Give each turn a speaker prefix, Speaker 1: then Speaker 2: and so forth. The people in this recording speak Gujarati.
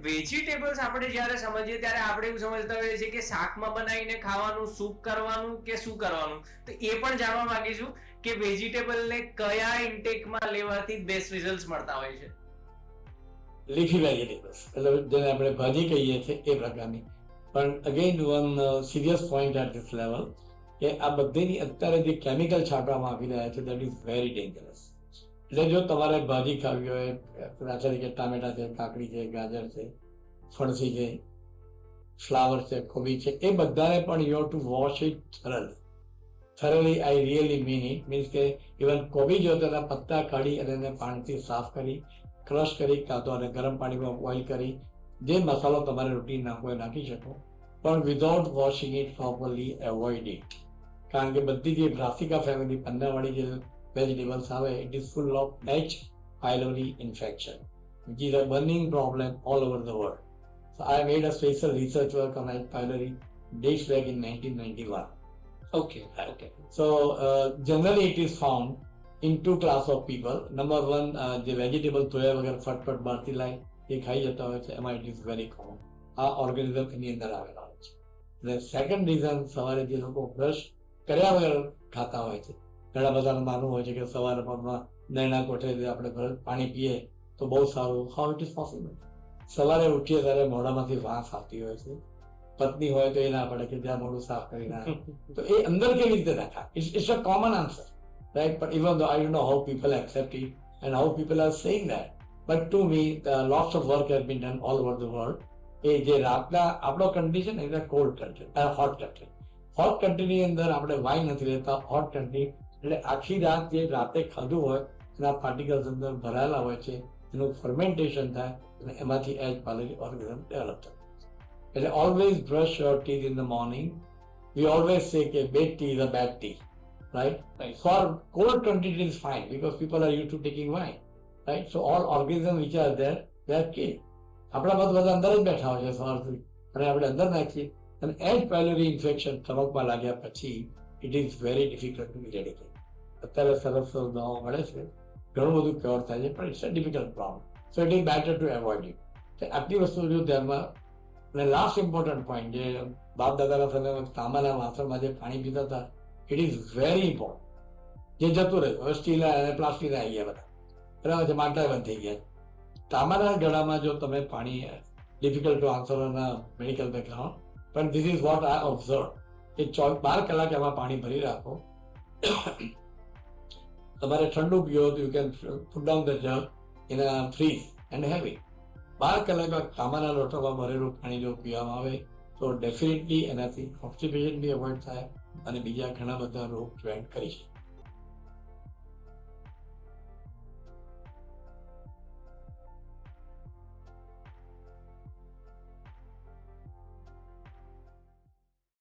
Speaker 1: વેજીટેબલ્સ આપણે જ્યારે સમજીએ ત્યારે આપણે એવું સમજતા હોઈએ છીએ કે શાકમાં બનાવીને ખાવાનું, સૂપ કરવાનું કે શું કરવાનું. તો એ પણ જાણવા માંગીશું કે વેજીટેબલને કયા ઇન્ટેકમાં લેવાથી બેસ્ટ રિઝલ્ટ મળતા હોય છે.
Speaker 2: લીફી વેજીટેબલ્સ એટલે જેને આપણે ભાજી કહીએ છીએ એ પ્રકારની. પણ again one serious point eight this level કે આ બધીની અત્યારે જે કેમિકલ છાંટવામાં આવી રહ્યા છે દેટ ઇઝ વેરી ડેન્જરસ. એટલે જો તમારે ભાજી ખાવી હોય, દાખલા તરીકે ટામેટા છે, કાકડી છે, ગાજર છે, ફણસી છે, ફ્લાવર છે, કોબી છે, એ બધાને પણ you have to wash it thoroughly. I really mean it. Means કે ઇવન કોબી જો તેના પત્તા કાઢી અને એને પાણીથી સાફ કરી, ક્રશ કરી, કાં તો અને ગરમ પાણીમાં બોઇલ કરી, જે મસાલો તમારે રોટી નાખવો એ નાખી શકો, પણ without washing it properly avoid it. કારણ કે બધી જે બ્રાસિકા ફેમિલી પન્નાવાળી જે વેજીટેબલ્સ આવે, it is full of H. pylori infection, which is a burning problem all over the world. So I made a special research work on H. pylori dates back in 1991.
Speaker 1: Okay.
Speaker 2: So generally it is found in two class of people. Number one, જે વેજીટેબલ ધોયા વગર ફટફટ બહારથી લાય એ ખાઈ જતા હોય છે, એમાં ઇટ ઇઝ વેરી કોમન. આ ઓર્ગેનિઝમ એની અંદર આવેલા હોય છે. અને સેકન્ડ રીઝન, સવારે જે લોકો બ્રશ કર્યા વગર ખાતા હોય છે, ઘણા બધાનું માનવું હોય છે કે સવારે પગમાં નૈણા કોઠે આપણે પાણી પીએ તો બહુ સારું. How it is possible? સવારે ઉઠીએ ત્યારે મોઢામાંથી વાસ આવતી હોય છે, પત્ની હોય તો એ ના પડે કે જ્યાં મોઢું સાફ કરી નાખે, તો એ અંદર કેવી રીતે નાખા? It's a common answer, right? But even though I don't know how people accept it and how people are saying that, but to me lots of work has been done all over the world. એ જે રાતના આપણો કન્ટ્રી છે ને, એટલે કોલ્ડ કન્ટ્રી, હોટ કન્ટ્રી. હોટ કન્ટ્રીની અંદર આપણે વાઇન નથી લેતા. હોટ કન્ટ્રી એટલે આખી રાત જે રાતે ખાધું હોય એના પાર્ટિકલ્સ અંદર ભરાયેલા હોય છે, એનું ફર્મેન્ટેશન થાય અને એમાંથી H. pylori ઓર્ગેનિઝમ ડેવલપ થાય. એટલે always brush your teeth in the morning. We always say કે bed tea is a bad tea, right? For cold country it is fine because people are use to taking wine, right? So all organism which are there they are killed. આપણા બધા અંદર જ બેઠા હોય છે સવારથી, અને આપણે અંદર નાખીએ. અને H. pylori ઇન્ફેક્શન સ્ટમકમાં લાગ્યા પછી it is very difficult to ઇરેડિકેટ. અત્યારે સરસ દવાઓ મળે છે, ઘણું બધું ક્યોર થાય છે, પણ it's a difficult problem. So it is better to avoid it. આટલી વસ્તુ જો ધ્યાનમાં. અને લાસ્ટ ઇમ્પોર્ટન્ટ પોઈન્ટ, જે બાપ દાદાના સમયમાં તાંબાના વાસણમાં જે પાણી પીતા હતા, ઇટ ઇઝ વેરી ઇમ્પોર્ટન્ટ. જે જતું રહ્યું, હવે સ્ટીલ અને પ્લાસ્ટિક આવી ગયા બધા, બરાબર છે, માટલા બંધ થઈ ગયા. તાંબાના ગળામાં જો તમે પાણી, difficult to answer on medical background, પણ this is what I observe, કે 12 કલાક એમાં પાણી ભરી રાખો. તમારે ઠંડુ પીવો તો you can put down the jug in a fridge and have it. 12 કલાક તાંબાના લોટામાં ભરેલું પાણી જો પીવામાં આવે તો ડેફિનેટલી એનાથી કોન્સ્ટિપેશન બી અવોઇડ થાય અને બીજા ઘણા બધા રોગ પ્રિવેન્ટ કરી શકે.